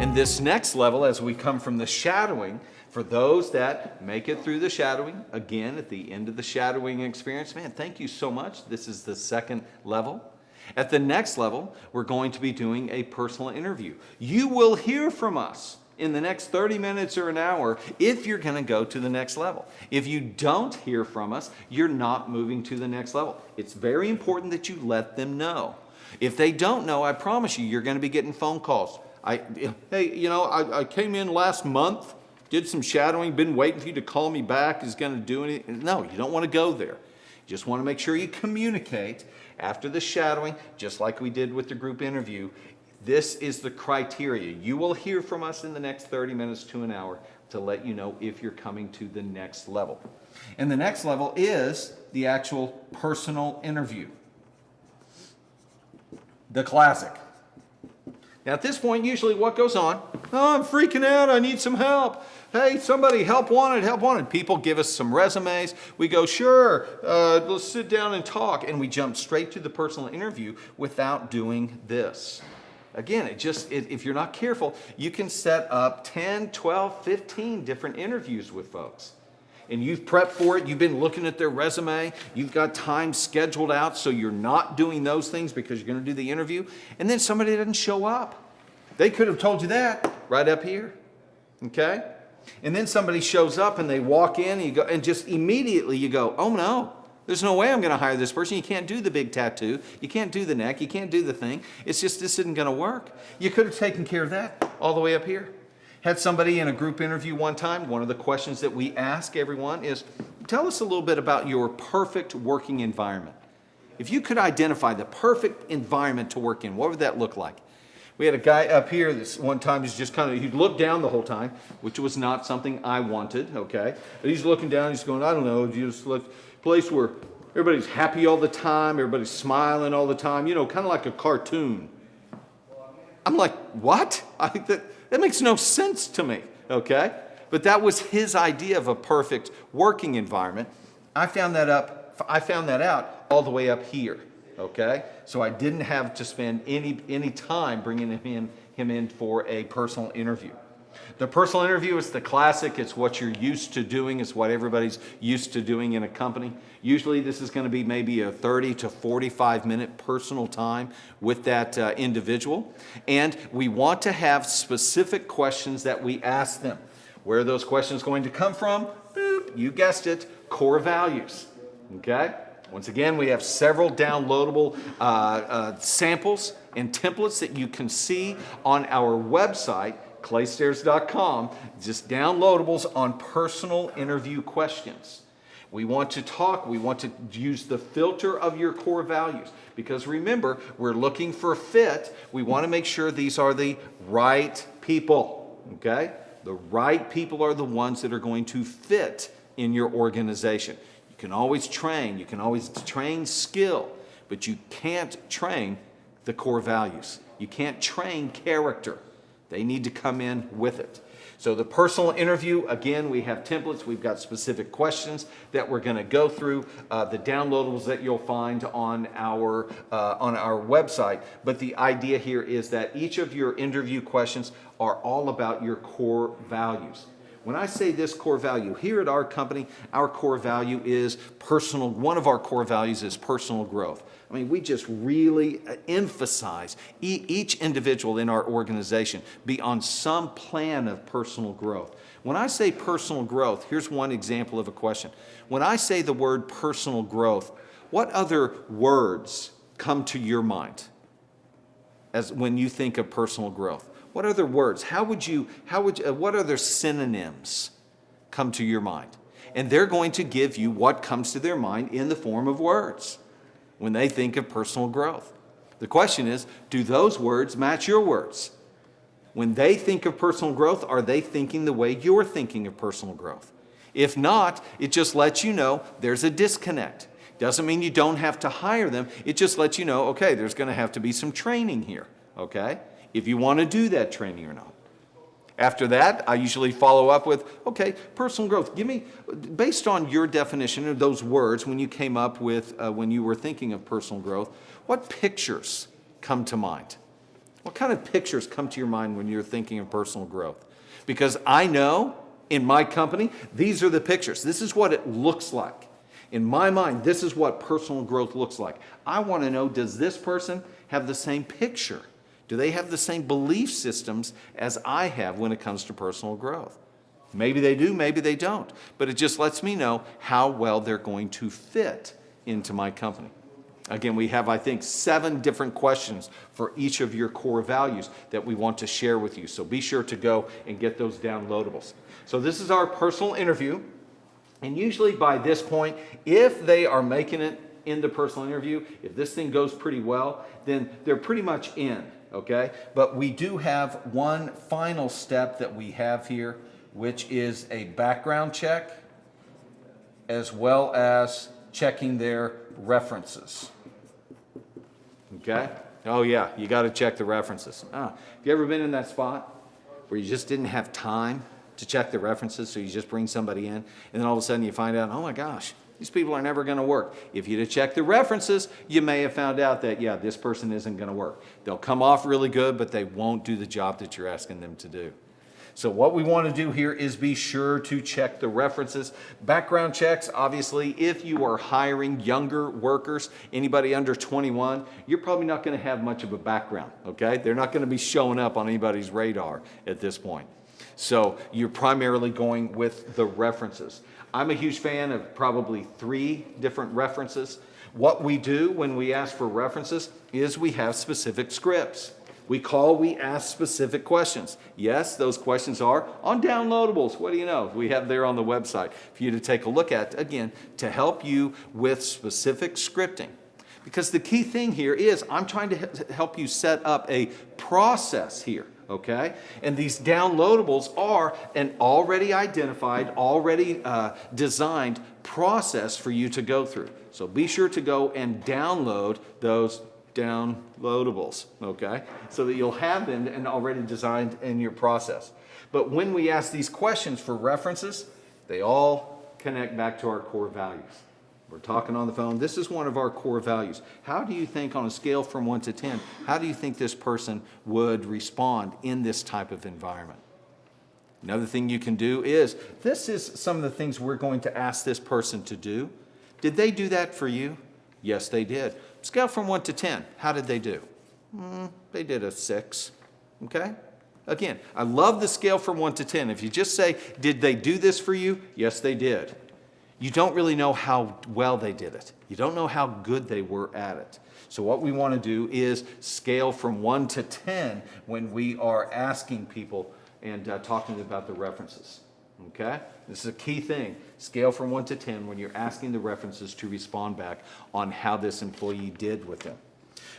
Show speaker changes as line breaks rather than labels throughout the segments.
And this next level, as we come from the shadowing, for those that make it through the shadowing, again, at the end of the shadowing experience, man, thank you so much. This is the second level. At the next level, we're going to be doing a personal interview. You will hear from us in the next 30 minutes or an hour if you're going to go to the next level. If you don't hear from us, you're not moving to the next level. It's very important that you let them know. If they don't know, I promise you, you're going to be getting phone calls. Hey, you know, I came in last month, did some shadowing, been waiting for you to call me back. Is going to do anything? No, you don't want to go there. You just want to make sure you communicate after the shadowing, just like we did with the group interview. This is the criteria. You will hear from us in the next 30 minutes to an hour to let you know if you're coming to the next level. And the next level is the actual personal interview. The classic. Now at this point, usually what goes on? Oh, I'm freaking out, I need some help. Hey, somebody, help wanted, help wanted. People give us some resumes. We go, sure, let's sit down and talk. And we jump straight to the personal interview without doing this. Again, if you're not careful, you can set up 10, 12, 15 different interviews with folks. And you've prepped for it, you've been looking at their resume, you've got time scheduled out so you're not doing those things because you're going to do the interview, and then somebody doesn't show up. They could have told you that right up here, okay? And then somebody shows up and they walk in and you go, and just immediately you go, oh no, there's no way I'm going to hire this person. You can't do the big tattoo, you can't do the neck, you can't do the thing. It's just, this isn't going to work. You could have taken care of that all the way up here. Had somebody in a group interview one time, one of the questions that we ask everyone is, tell us a little bit about your perfect working environment. If you could identify the perfect environment to work in, what would that look like? We had a guy up here this one time, he's just kind of, he'd look down the whole time, which was not something I wanted, okay? But he's looking down, he's going, I don't know, just look, place where everybody's happy all the time, everybody's smiling all the time, you know, kind of like a cartoon. I'm like, what? That makes no sense to me, okay? But that was his idea of a perfect working environment. I found that out all the way up here, okay? So I didn't have to spend any time bringing him in for a personal interview. The personal interview is the classic. It's what you're used to doing. It's what everybody's used to doing in a company. Usually this is going to be maybe a 30 to 45 minute personal time with that individual. And we want to have specific questions that we ask them. Where are those questions going to come from? Boop, you guessed it, core values. Okay? Once again, we have several downloadable samples and templates that you can see on our website, claystairs.com, just downloadables on personal interview questions. We want to talk, we want to use the filter of your core values, because remember, we're looking for fit. We want to make sure these are the right people, okay? The right people are the ones that are going to fit in your organization. You can always train skill, but you can't train the core values. You can't train character. They need to come in with it. So the personal interview, again, we have templates. We've got specific questions that we're going to go through, the downloadables that you'll find on our website. But the idea here is that each of your interview questions are all about your core values. When I say this core value, here at our company, our core value is personal. One of our core values is personal growth. I mean, we just really emphasize each individual in our organization be on some plan of personal growth. When I say personal growth, here's one example of a question. When I say the word personal growth, what other words come to your mind as when you think of personal growth? What other words? What other synonyms come to your mind? And they're going to give you what comes to their mind in the form of words when they think of personal growth. The question is, do those words match your words? When they think of personal growth, are they thinking the way you're thinking of personal growth? If not, it just lets you know there's a disconnect. Doesn't mean you don't have to hire them. It just lets you know, okay, there's going to have to be some training here, okay? If you want to do that training or not. After that, I usually follow up with, okay, personal growth. Give me, based on your definition of those words, when you came up with, when you were thinking of personal growth, what pictures come to mind? What kind of pictures come to your mind when you're thinking of personal growth? Because I know in my company, these are the pictures. This is what it looks like. In my mind, this is what personal growth looks like. I want to know, does this person have the same picture? Do they have the same belief systems as I have when it comes to personal growth? Maybe they do, maybe they don't. But it just lets me know how well they're going to fit into my company. Again, we have, I think, 7 different questions for each of your core values that we want to share with you. So be sure to go and get those downloadables. So this is our personal interview. And usually by this point, if they are making it in the personal interview, if this thing goes pretty well, then they're pretty much in, okay? But we do have one final step that we have here, which is a background check, as well as checking their references. Okay? Oh yeah, you got to check the references. Have you ever been in that spot where you just didn't have time to check the references, so you just bring somebody in, and then all of a sudden you find out, oh my gosh, these people are never going to work. If you'd have checked the references, you may have found out that, yeah, this person isn't going to work. They'll come off really good, but they won't do the job that you're asking them to do. So what we want to do here is be sure to check the references. Background checks, obviously, if you are hiring younger workers, anybody under 21, you're probably not going to have much of a background, okay? They're not going to be showing up on anybody's radar at this point. So you're primarily going with the references. I'm a huge fan of probably 3 different references. What we do when we ask for references is we have specific scripts. We ask specific questions. Yes, those questions are on downloadables. What do you know? We have there on the website for you to take a look at, again, to help you with specific scripting. Because the key thing here is I'm trying to help you set up a process here. Okay? And these downloadables are an already identified, already designed process for you to go through. So be sure to go and download those downloadables, okay? So that you'll have them and already designed in your process. But when we ask these questions for references, they all connect back to our core values. We're talking on the phone. This is one of our core values. How do you think on a scale from 1 to 10, how do you think this person would respond in this type of environment? Another thing you can do is, this is some of the things we're going to ask this person to do. Did they do that for you? Yes, they did. Scale from 1 to 10, how did they do? They did a 6, okay? Again, I love the scale from 1 to 10. If you just say, did they do this for you? Yes, they did. You don't really know how well they did it. You don't know how good they were at it. So what we want to do is scale from 1 to 10 when we are asking people and talking about the references. Okay? This is a key thing. Scale from 1 to 10 when you're asking the references to respond back on how this employee did with them.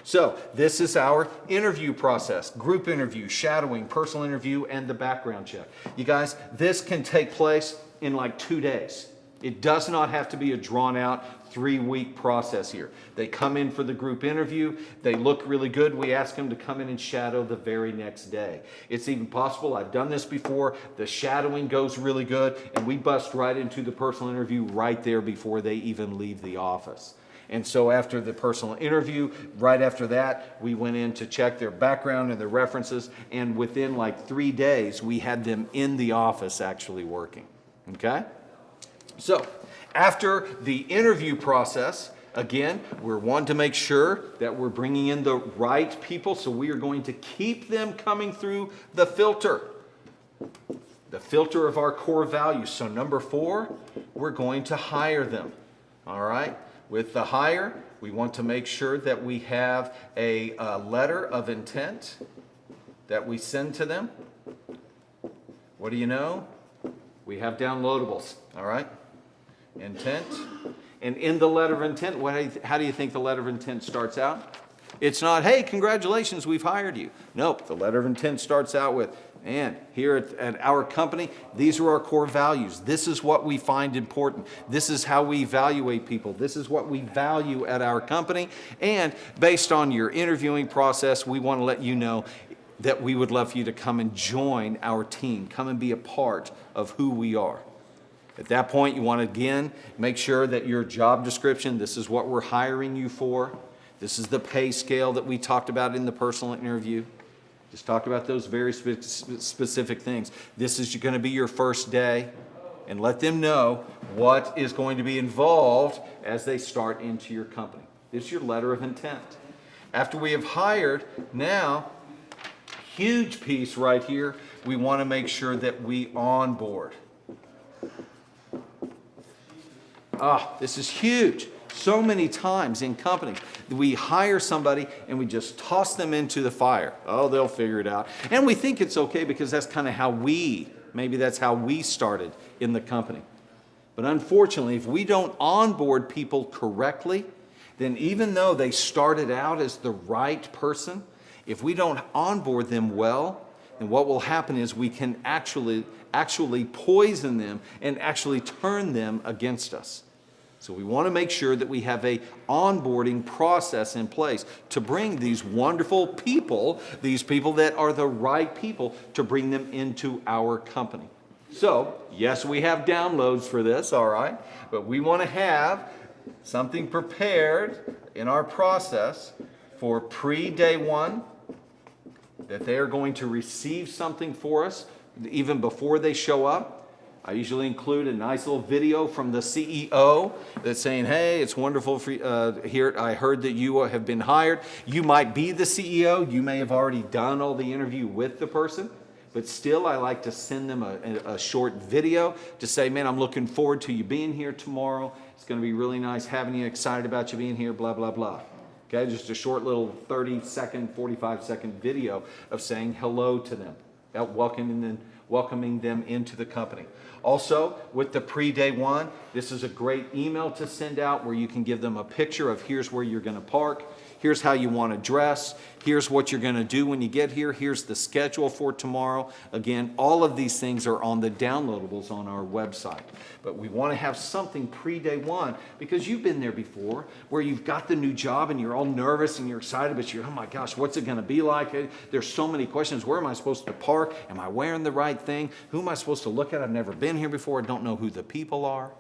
So this is our interview process: group interview, shadowing, personal interview, and the background check. You guys, this can take place in like 2 days. It does not have to be a drawn-out 3-week process here. They come in for the group interview. They look really good. We ask them to come in and shadow the very next day. It's even possible, I've done this before, the shadowing goes really good, and we bust right into the personal interview right there before they even leave the office. And so after the personal interview, right after that, we went in to check their background and their references, and within like 3 days, we had them in the office actually working. Okay? So, after the interview process, again, we're wanting to make sure that we're bringing in the right people, so we are going to keep them coming through the filter of our core values. So number 4, we're going to hire them, all right? With the hire, we want to make sure that we have a letter of intent that we send to them. What do you know? We have downloadables, all right? Intent. And in the letter of intent, how do you think the letter of intent starts out? It's not, hey, congratulations, we've hired you. Nope, the letter of intent starts out with, man, here at our company, these are our core values. This is what we find important. This is how we evaluate people. This is what we value at our company. And based on your interviewing process, we want to let you know that we would love for you to come and join our team. Come and be a part of who we are. At that point, you want to, again, make sure that your job description, this is what we're hiring you for. This is the pay scale that we talked about in the personal interview. Just talk about those very specific things. This is going to be your first day, and let them know what is going to be involved as they start into your company. This is your letter of intent. After we have hired, now, huge piece right here, we want to make sure that we onboard. This is huge. So many times in companies, we hire somebody and we just toss them into the fire. Oh, they'll figure it out. And we think it's okay because that's kind of how maybe that's how we started in the company. But unfortunately, if we don't onboard people correctly, then even though they started out as the right person, if we don't onboard them well, then what will happen is we can actually poison them and actually turn them against us. So we want to make sure that we have a onboarding process in place to bring these wonderful people, these people that are the right people, to bring them into our company. So, yes, we have downloads for this, all right, but we want to have something prepared in our process for pre-day one, that they are going to receive something for us even before they show up. I usually include a nice little video from the CEO that's saying, hey, it's wonderful for here. I heard that you have been hired. You might be the CEO. You may have already done all the interview with the person. But still, I like to send them a short video to say, man, I'm looking forward to you being here tomorrow. It's going to be really nice having you, excited about you being here, blah, blah, blah. Okay, just a short little 30-second, 45-second video of saying hello to them, welcoming them into the company. Also, with the pre-day one, this is a great email to send out where you can give them a picture of here's where you're going to park, here's how you want to dress, here's what you're going to do when you get here, here's the schedule for tomorrow. Again, all of these things are on the downloadables on our website. But we want to have something pre-day one because you've been there before where you've got the new job and you're all nervous and you're excited, but you're, oh my gosh, what's it going to be like? There's so many questions. Where am I supposed to park? Am I wearing the right thing? Who am I supposed to look at? I've never been here before. I don't know who the people are.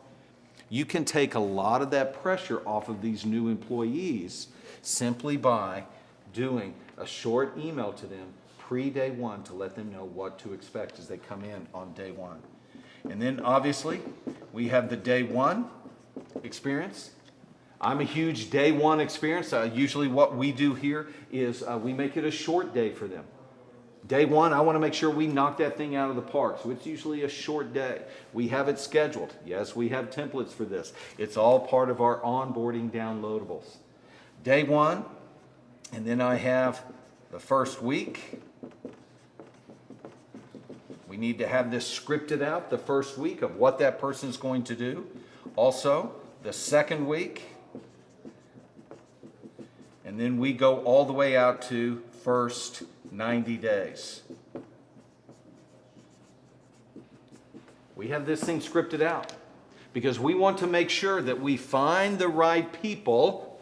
You can take a lot of that pressure off of these new employees simply by doing a short email to them pre-day one to let them know what to expect as they come in on day one. And then obviously we have the day one experience. I'm a huge day one experience. Usually what we do here is we make it a short day for them. Day one, I want to make sure we knock that thing out of the park. So it's usually a short day. We have it scheduled. Yes, we have templates for this. It's all part of our onboarding downloadables. Day one, and then I have the first week. We need to have this scripted out the first week of what that person's going to do. Also, the second week. And then we go all the way out to first 90 days. We have this thing scripted out because we want to make sure that we find the right people,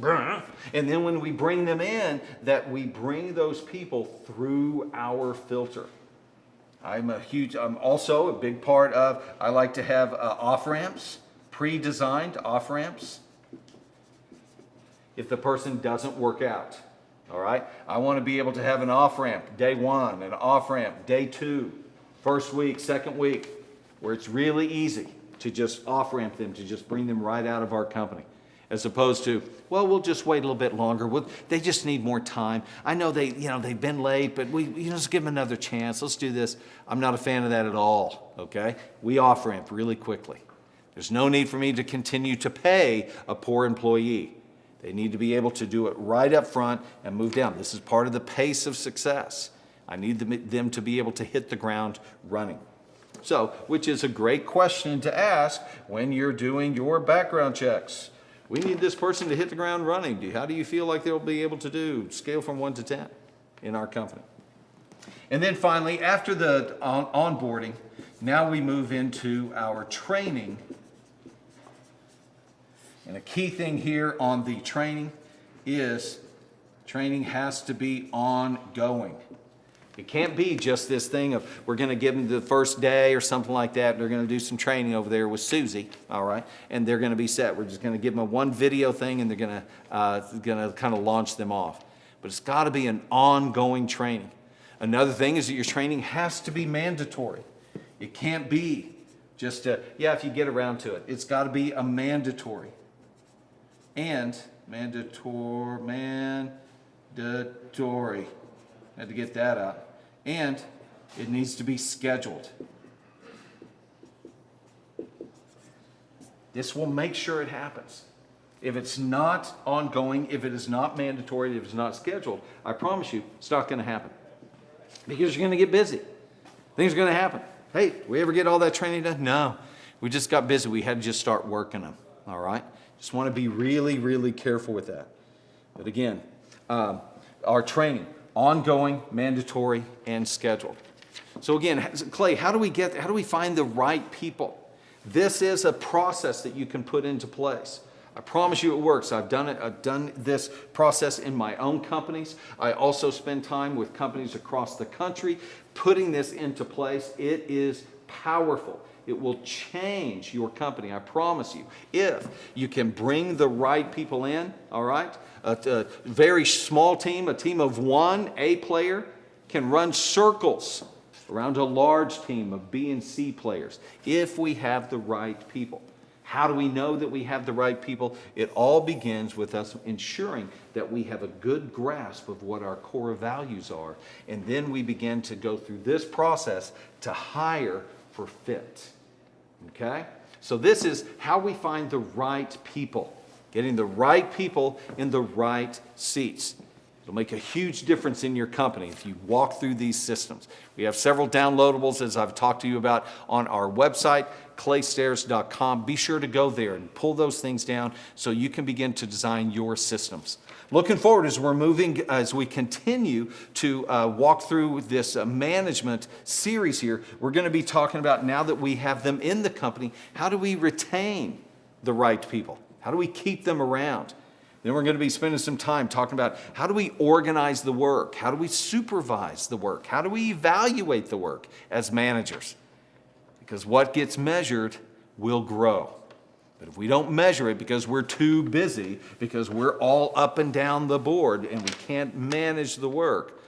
and then when we bring them in, that we bring those people through our filter. I'm also a big part of, I like to have off-ramps, pre-designed off-ramps. If the person doesn't work out, all right? I want to be able to have an off-ramp day one, an off-ramp day two, first week, second week, where it's really easy to just off-ramp them, to just bring them right out of our company. As opposed to, well, we'll just wait a little bit longer. They just need more time. I know they've been late, but let's give them another chance. Let's do this. I'm not a fan of that at all, okay? We off-ramp really quickly. There's no need for me to continue to pay a poor employee. They need to be able to do it right up front and move down. This is part of the pace of success. I need them to be able to hit the ground running. So, which is a great question to ask when you're doing your background checks. We need this person to hit the ground running. How do you feel like they'll be able to do? Scale from 1 to 10 in our company. And then finally, after the onboarding, now we move into our training. And a key thing here on the training is training has to be ongoing. It can't be just this thing of we're going to give them the first day or something like that. They're going to do some training over there with Susie, all right, and they're going to be set. We're just going to give them a one video thing, and they're going to kind of launch them off. But it's got to be an ongoing training. Another thing is that your training has to be mandatory. It can't be just if you get around to it. It's got to be a mandatory. And mandatory. Had to get that out. And it needs to be scheduled. This will make sure it happens. If it's not ongoing, if it is not mandatory, if it's not scheduled, I promise you, it's not going to happen. Because you're going to get busy. Things are going to happen. Hey, we ever get all that training done? No. We just got busy. We had to just start working them. All right? Just want to be really, really careful with that. But again, our training, ongoing, mandatory, and scheduled. So again, Clay, how do we find the right people? This is a process that you can put into place. I promise you it works. I've done it. I've done this process in my own companies. I also spend time with companies across the country putting this into place. It is powerful. It will change your company, I promise you. If you can bring the right people in, all right? A very small team, a team of one A player, can run circles around a large team of B and C players if we have the right people. How do we know that we have the right people? It all begins with us ensuring that we have a good grasp of what our core values are, and then we begin to go through this process to hire for fit. Okay? So this is how we find the right people, getting the right people in the right seats. It'll make a huge difference in your company if you walk through these systems. We have several downloadables, as I've talked to you about, on our website, claystairs.com. Be sure to go there and pull those things down so you can begin to design your systems. Looking forward as we continue to walk through this management series here, we're going to be talking about, now that we have them in the company, how do we retain the right people? How do we keep them around? Then we're going to be spending some time talking about how do we organize the work? How do we supervise the work? How do we evaluate the work as managers? Because what gets measured will grow. But if we don't measure it because we're too busy, because we're all up and down the board and we can't manage the work,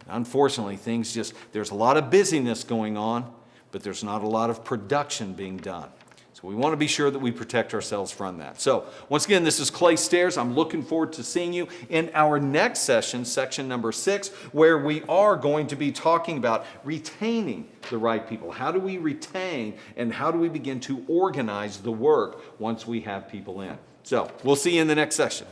unfortunately, there's a lot of busyness going on, but there's not a lot of production being done. So we want to be sure that we protect ourselves from that. So once again, this is Clay Staires. I'm looking forward to seeing you in our next session, section number 6, where we are going to be talking about retaining the right people. How do we retain and how do we begin to organize the work once we have people in? So we'll see you in the next session.